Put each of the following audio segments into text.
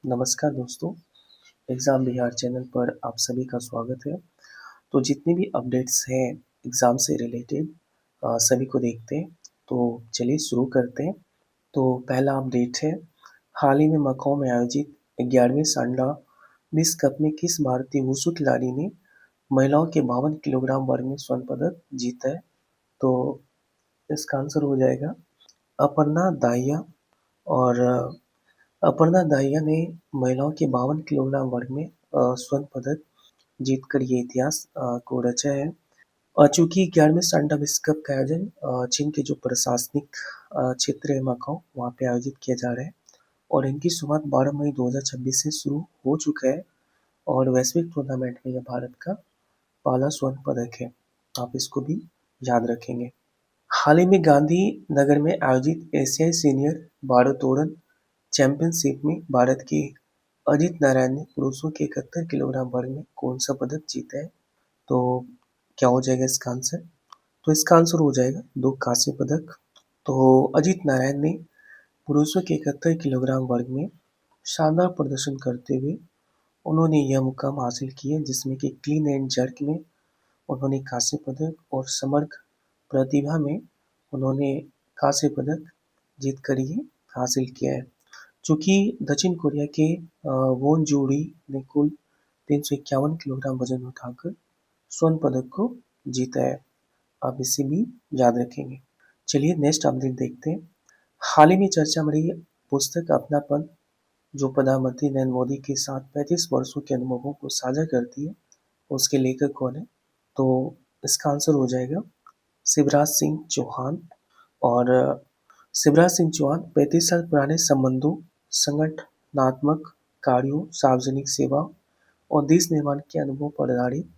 नमस्कार दोस्तों, exam Bihar channel पर आप सभी का स्वागत है। तो जितने भी अपडेट्स हैं एग्ज़ाम से रिलेटेड सभी को देखते हैं। तो चलिए शुरू करते हैं। तो पहला अपडेट है, हाल ही में मकाओ में आयोजित 11वीं सांडा मिस कप में किस भारतीय वुशु खिलाड़ी ने महिलाओं के 52 किलोग्राम वर्ग में स्वर्ण पदक जीता है? तो इसका आंसर हो जाएगा अपर्णा दाहिया। और अपर्णा दाहिया ने महिलाओं के 52 किलोग्राम वर्ग में स्वर्ण पदक जीतकर ये इतिहास को रचा है। चूंकि 11वें सांडा विश्व कप का आयोजन चीन के जो प्रशासनिक क्षेत्र है मकाओ वहाँ पे आयोजित किया जा रहा है और इनकी शुरुआत 12 मई 2026 से शुरू हो चुका है और वैश्विक टूर्नामेंट में यह भारत का पहला स्वर्ण पदक है। आप इसको भी याद रखेंगे। हाल ही में गांधी नगर में आयोजित एशियाई सीनियर भारोत्तोलन चैंपियनशिप में भारत के अजित नारायण ने पुरुषों के 71 किलोग्राम वर्ग में कौन सा पदक जीता है? तो क्या हो जाएगा इसका आंसर? तो इसका आंसर हो जाएगा 2 कांस्य पदक। तो अजित नारायण ने पुरुषों के 71 किलोग्राम वर्ग में शानदार प्रदर्शन करते हुए उन्होंने यह मुकाम हासिल किया, जिसमें कि क्लीन एंड जर्क में उन्होंने कांस्य पदक और समग्र प्रतिभा में उन्होंने कांस्य पदक जीतकर ये हासिल किया है। चूंकि दक्षिण कोरिया के वोन जोड़ी ने कुल 351 किलोग्राम वजन उठाकर स्वर्ण पदक को जीता है। आप इसे भी याद रखेंगे। चलिए नेक्स्ट अपडेट देखते हैं। हाल ही में चर्चा में रही पुस्तक अपनापन, जो प्रधानमंत्री नरेंद्र मोदी के साथ 35 वर्षों के अनुभवों को साझा करती है, उसके लेखक कौन है? तो इसका आंसर हो जाएगा शिवराज सिंह चौहान। और शिवराज सिंह चौहान 35 साल पुराने संबंधों, संगठनात्मक कार्यों, सार्वजनिक सेवा और देश निर्माण के अनुभव पर आधारित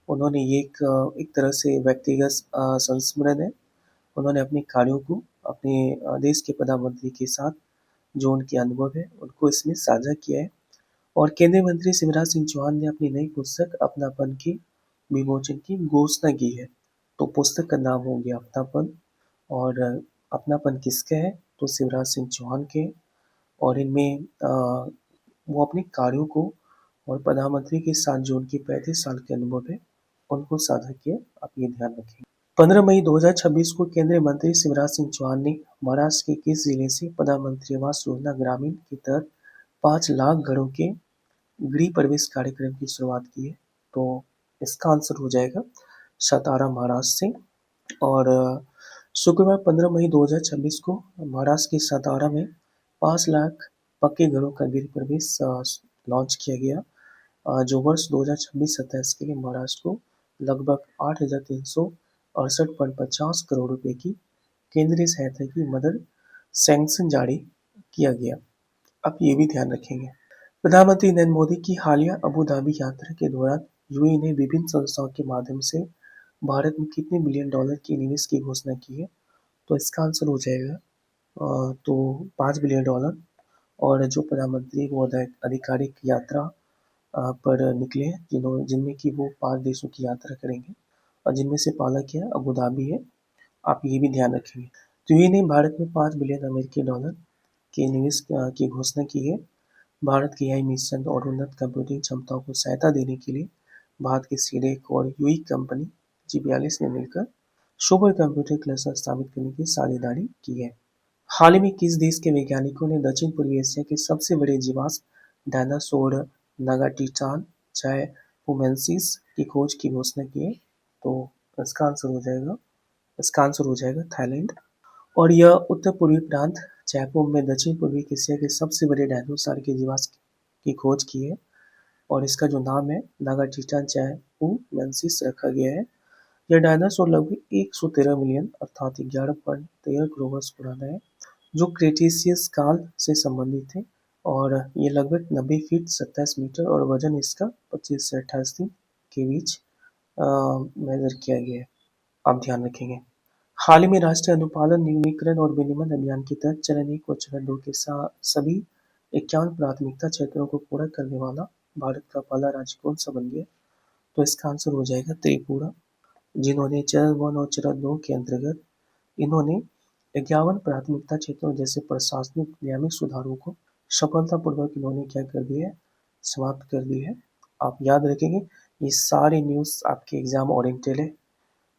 उन्होंने ये एक तरह से व्यक्तिगत संस्मरण है। उन्होंने अपने कार्यों को अपने देश के प्रधानमंत्री के साथ जो उनके अनुभव है उनको इसमें साझा किया है। और केंद्रीय मंत्री शिवराज सिंह चौहान ने अपनी नई पुस्तक अपनापन के विमोचन की घोषणा की है। तो पुस्तक का नाम हो गया अपनापन। और अपनापन किसका है? तो शिवराज सिंह चौहान के। और इनमें वो अपने कार्यों को और प्रधानमंत्री के साथ जो उनके 35 साल के अनुभव है उनको साझा किया। आप ये ध्यान रखें। 15 मई 2026 को केंद्रीय मंत्री शिवराज सिंह चौहान ने महाराष्ट्र के किस जिले से प्रधानमंत्री आवास योजना ग्रामीण के तहत 5 लाख घरों के गृह प्रवेश कार्यक्रम की शुरुआत की है? तो इसका आंसर हो जाएगा सतारा, महाराष्ट्र से। और शुक्रवार 15 मई 2026 को महाराष्ट्र के सतारा में 5 लाख पक्के घरों का गृह प्रवेश लॉन्च किया गया, जो वर्ष 2026-27 के लिए महाराष्ट्र को लगभग 8,368.50 करोड़ रुपए की केंद्रीय सहायता की मदद सैंक्शन जारी किया गया। आप ये भी ध्यान रखेंगे। प्रधानमंत्री नरेंद्र मोदी की हालिया अबू धाबी यात्रा के दौरान यूएई ने विभिन्न संस्थाओं के माध्यम से भारत में कितने बिलियन डॉलर के निवेश की घोषणा की है? तो इसका आंसर हो जाएगा तो 5 बिलियन डॉलर। और जो प्रधानमंत्री वो आधिकारिक यात्रा पर निकले हैं, जिनमें कि वो 5 देशों की यात्रा करेंगे और जिनमें से पहला क्या है? अबू धाबी है। आप ये भी ध्यान रखेंगे। तो यूएई ने भारत में 5 बिलियन अमेरिकी डॉलर के निवेश की घोषणा की है। भारत के एआई मिशन और उन्नत कंप्यूटिंग क्षमताओं को सहायता देने के लिए भारत की सीडेक और यूई कंपनी G42 ने मिलकर सुपर कंप्यूटर क्लस्टर स्थापित करने की साझेदारी की है। हाल ही में किस देश के वैज्ञानिकों ने दक्षिण पूर्वी एशिया के सबसे बड़े जीवाश्म डायनासोर नागाटिटान चायपोमेंसिस की खोज की घोषणा की है? तो इसका आंसर हो जाएगा थाईलैंड। और यह उत्तर पूर्वी प्रांत जयपुर में दक्षिण पूर्वी एशिया के सबसे बड़े डायनासोर के जीवाश्म की खोज की है और इसका जो नाम है नागाटिटान चायपोमेंसिस रखा गया है। यह डायनासोर लगभग 113 मिलियन अर्थात 11.13 करोड़ वर्ष पुराना है, जो क्रेटेशियस काल से संबंधित है। और ये लगभग 90 फीट 27 मीटर और वजन इसका 25 से 28 दिन के बीच मेजर किया गया है। आप ध्यान रखेंगे। हाल ही में राष्ट्रीय अनुपालन न्यूनीकरण और विनियमन अभियान के तहत चरण 1 और चरण 2 के सभी 51 प्राथमिकता क्षेत्रों को पूरा करने वाला भारत का पहला राज्य कौन सा बन गया? तो इसका आंसर हो जाएगा त्रिपुरा, जिन्होंने चरण 1 और चरण 2 के अंतर्गत इन्होंने 51 प्राथमिकता क्षेत्रों जैसे प्रशासनिक नियामक सुधारों को सफलतापूर्वक इन्होंने क्या कर दिया है, समाप्त कर दी है। आप याद रखेंगे, ये सारी न्यूज़ आपके एग्जाम ओरिएंटेड है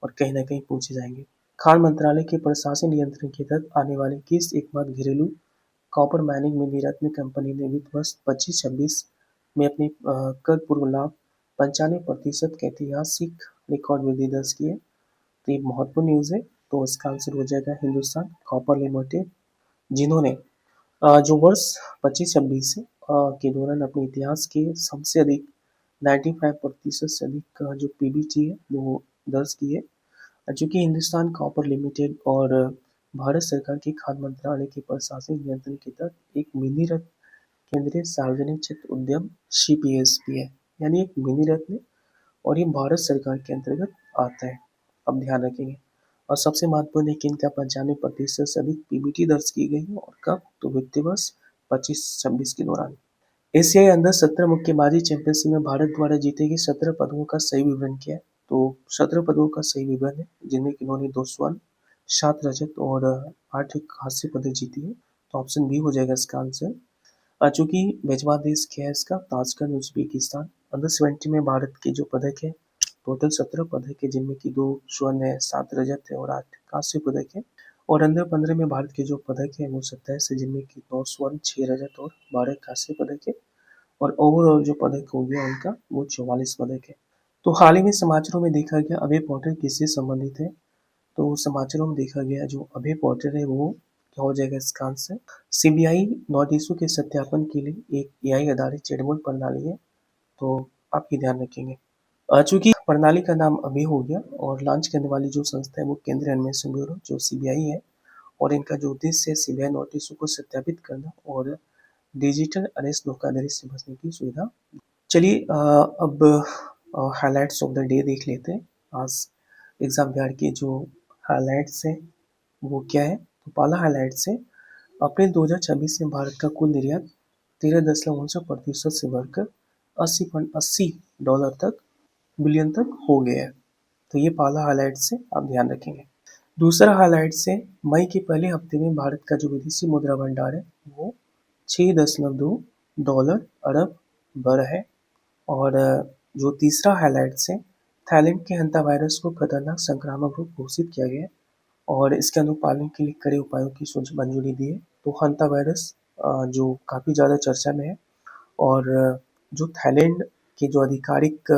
और कहीं ना कहीं पूछे जाएंगे। खान मंत्रालय के प्रशासन नियंत्रण के तहत आने वाले किस एकमात्र घरेलू कॉपर माइनिंग में नीरत्न कंपनी ने वित्त वर्ष 25-26 में अपनी कर पूर्व लाभ 95% के ऐतिहासिक रिकॉर्ड वृद्धि दर्ज की है। तो ये महत्वपूर्ण न्यूज़ है। तो इसका आंसर हो जाएगा हिंदुस्तान कॉपर लिमिटेड, जिन्होंने जो वर्ष 25-26 के दौरान अपने इतिहास के सबसे अधिक 95% से अधिक का जो पीबीटी है वो दर्ज की है। चूंकि हिंदुस्तान कॉपर लिमिटेड और भारत सरकार के खाद्य मंत्रालय के प्रशासनिक नियंत्रण के तहत एक मिनी रत्न केंद्रीय सार्वजनिक क्षेत्र उद्यम सीपीएसपी है, यानी एक मिनी रत्न है और ये भारत सरकार के अंतर्गत आता है। अब ध्यान रखेंगे। और सबसे महत्वपूर्ण है कि इनका 95% से अधिक पीबीटी दर्ज की गई है और कब, तो वित्तीय वर्ष 25-26 के दौरान। एशियाई अंडर 17 मुक्केबाजी चैंपियनशिप में भारत द्वारा जीते गए 17 पदकों का सही विवरण क्या है? तो 17 पदकों का सही विवरण है जिनमें इन्होंने 2 स्वर्ण, 7 रजत और 8 कांस्य पदक जीती है। तो ऑप्शन बी हो जाएगा इसका आंसर। चूंकि मेजबान देश क्या है इसका, ताजकंद उज्बेकिस्तान। अंडर 20 में भारत के जो पदक है, टोटल 17 पदक है जिनमें कि 2 स्वर्ण है, 7 रजत है और 8 कांस्य पदक है। और अंडर 15 में भारत के जो पदक है वो 27 है जिनमें कि 9 स्वर्ण, 6 रजत और 12 कांस्य पदक है। और ओवरऑल जो पदक हो गया उनका वो 44 पदक है। तो हाल ही में समाचारों में देखा गया अभय पोर्टर किससे संबंधित है? तो समाचारों में देखा गया जो अभय पोर्टर है वो क्या हो जाएगा इसका आंसर। सीबीआई नोटिसों के सत्यापन के लिए एक एआई आधारित चैटबॉट प्रणाली है। तो आप ये ध्यान रखेंगे। चूंकि प्रणाली का नाम अभय हो गया और लॉन्च करने वाली जो संस्था है वो केंद्रीय अन्वेषण ब्यूरो जो सीबीआई है और इनका जो उद्देश्य है सीबीआई नोटिसों को सत्यापित करना और डिजिटल अरेस्ट धोखाधड़ी से बचने की सुविधा। चलिए अब हाइलाइट्स ऑफ द डे देख लेते हैं। आज एग्जाम बिहार के जो हाइलाइट्स हैं वो क्या है? तो पहला हाइलाइट्स है अप्रैल 2026 में भारत का कुल निर्यात 13.59% से बढ़कर 80.80 तक बिलियन तक हो गया है। तो ये पहला हाइलाइट्स है, आप ध्यान रखेंगे। दूसरा हाइलाइट्स है मई के पहले हफ्ते में भारत का जो विदेशी मुद्रा भंडार है वो 6.2 अरब बढ़ है। और जो तीसरा हाइलाइट्स है थाईलैंड के हंता वायरस को खतरनाक संक्रामक रोग घोषित किया गया और इसके अनुपालन के लिए कड़े उपायों की मंजूरी दी है। तो हंता वायरस जो काफ़ी ज़्यादा चर्चा में है और जो थाईलैंड की जो आधिकारिक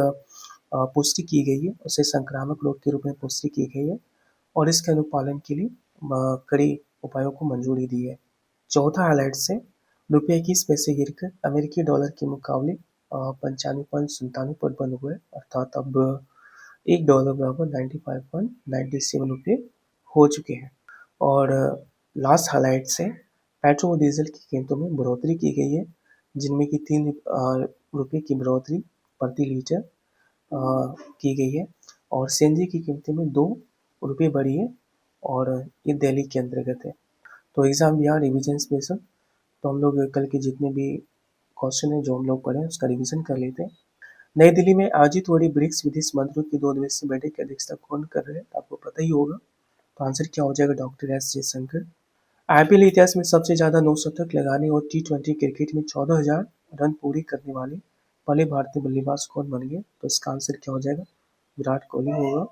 पुष्टि की गई है उसे संक्रामक रोग के रूप में पुष्टि की गई है और इसके अनुपालन के लिए कड़े उपायों को मंजूरी दी है। चौथा हाइलाइट से रुपये 21 पैसे गिरकर अमेरिकी डॉलर के मुकाबले 95.97 पर बंद हुए, अर्थात अब $1 बराबर 95.97 रुपये हो चुके हैं। और लास्ट हाइलाइट से पेट्रोल और डीजल की कीमतों में बढ़ोतरी की गई है जिनमें कि 3 रुपये की बढ़ोतरी प्रति लीटर की गई है और सीएनजी की कीमतें में 2 रुपये बढ़ी है और ये दिल्ली के अंतर्गत है। तो एग्जाम बिहार रिवीजन स्पेशल। तो हम लोग कल के जितने भी क्वेश्चन है जो हम लोग पढ़े उसका रिवीजन कर लेते हैं। नई दिल्ली में आयोजित हो रही ब्रिक्स विदेश मंत्रियों की 2 दिवसीय बैठक की अध्यक्षता कौन कर रहे हैं? आपको पता ही होगा। तो आंसर क्या हो जाएगा? Doctor S Jaishankar. आईपीएल इतिहास में सबसे ज्यादा 9 शतक लगाने और T20 क्रिकेट में 14,000 रन पूरे करने वाले पहले भारतीय बल्लेबाज कौन बन गए? तो इसका आंसर क्या हो जाएगा? विराट कोहली होगा।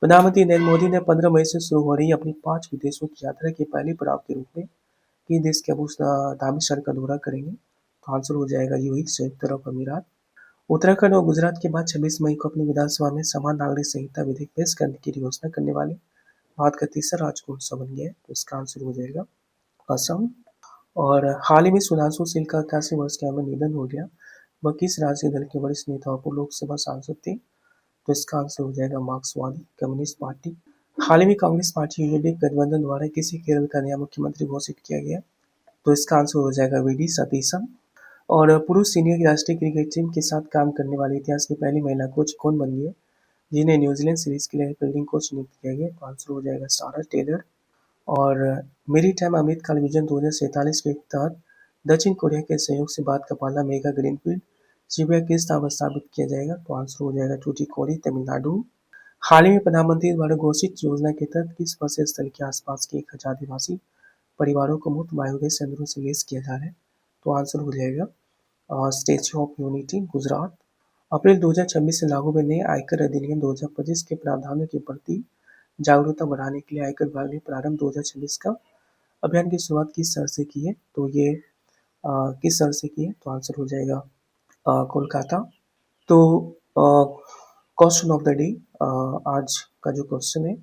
प्रधानमंत्री नरेंद्र मोदी ने 15 मई से शुरू हो रही अपनी 5 विदेशों की यात्रा के पहले पड़ाव के रूप में किस देश के अबू धाबी शहर का दौरा करेंगे? तो आंसर हो जाएगा यूएई, संयुक्त अरब अमीरात। उत्तराखंड और गुजरात के बाद 26 मई को अपनी विधानसभा में समान नागरिक संहिता विधेयक पेश करने की घोषणा करने वाले भारत का तीसरा राज्य कौन सा बन गया है? तो इसका आंसर हो जाएगा असम। और हाल ही में सुधांशु सिंह का 81 वर्ष की उम्र में निधन हो गया। वह किस राजनीतिक दल के वरिष्ठ नेता और लोकसभा सांसद थे? तो इसका आंसर हो जाएगा मार्क्सवादी कम्युनिस्ट पार्टी। हाल ही में कांग्रेस पार्टी यूनाइटेड गठबंधन द्वारा किसी केरल का नया मुख्यमंत्री घोषित किया गया? तो इसका आंसर हो जाएगा वीडी सतीशम। और पुरुष सीनियर की राष्ट्रीय क्रिकेट टीम के साथ काम करने वाली इतिहास की पहली महिला कोच कौन बन गई है जिन्हें न्यूजीलैंड सीरीज के लिए फील्डिंग कोच नियुक्त किया गया? तो आंसर हो जाएगा सारा टेलर। और मेरी टाइम अमृतकाल विजन 2047 के तहत दक्षिण कोरिया के सहयोग से भारत का पहला मेगा ग्रीनफील्ड शिविर किस स्थान पर स्थापित किया जाएगा? तो आंसर हो जाएगा टूटीकोरी, तमिलनाडु। हाल ही में प्रधानमंत्री द्वारा घोषित योजना के तहत किस बस स्थल के आसपास के 1000 आदिवासी परिवारों को मुफ्त बायोगैस संयंत्रों से लैस किया जा रहा है? तो आंसर हो जाएगा स्टैच्यू ऑफ यूनिटी, गुजरात। अप्रैल 2026 से लागू हुए नए आयकर अधिनियम 2025 के प्रावधानों के प्रति जागरूकता बढ़ाने के लिए आयकर विभाग ने प्रारंभ 2026 का अभियान की शुरुआत किस शहर से की है? तो ये किस शहर से की है? तो आंसर हो जाएगा कोलकाता। तो क्वेश्चन ऑफ द डे, आज का जो क्वेश्चन है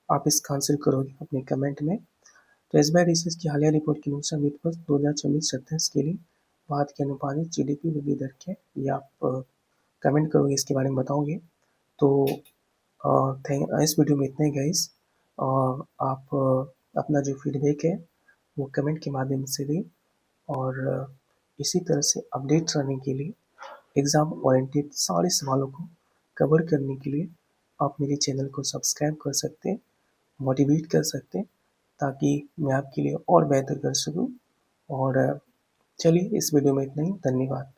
आप इसका आंसर करोगे अपने कमेंट में। तो एसबीआई रिसर्च की हालिया रिपोर्ट के अनुसार वित्त वर्ष 2026-27 के लिए भारत के अनुपातिक जीडीपी वृद्धि दर क्या है? ये आप कमेंट करोगे, इसके बारे में बताओगे। तो इस वीडियो में इतना ही गाइस। आप अपना जो फीडबैक है वो कमेंट के माध्यम से दें और इसी तरह से अपडेट्स रहने के लिए एग्ज़ाम ओरिएंटेड सारे सवालों को कवर करने के लिए आप मेरे चैनल को सब्सक्राइब कर सकते हैं, मोटिवेट कर सकते हैं, ताकि मैं आपके लिए और बेहतर कर सकूं। और चलिए इस वीडियो में इतना ही। धन्यवाद।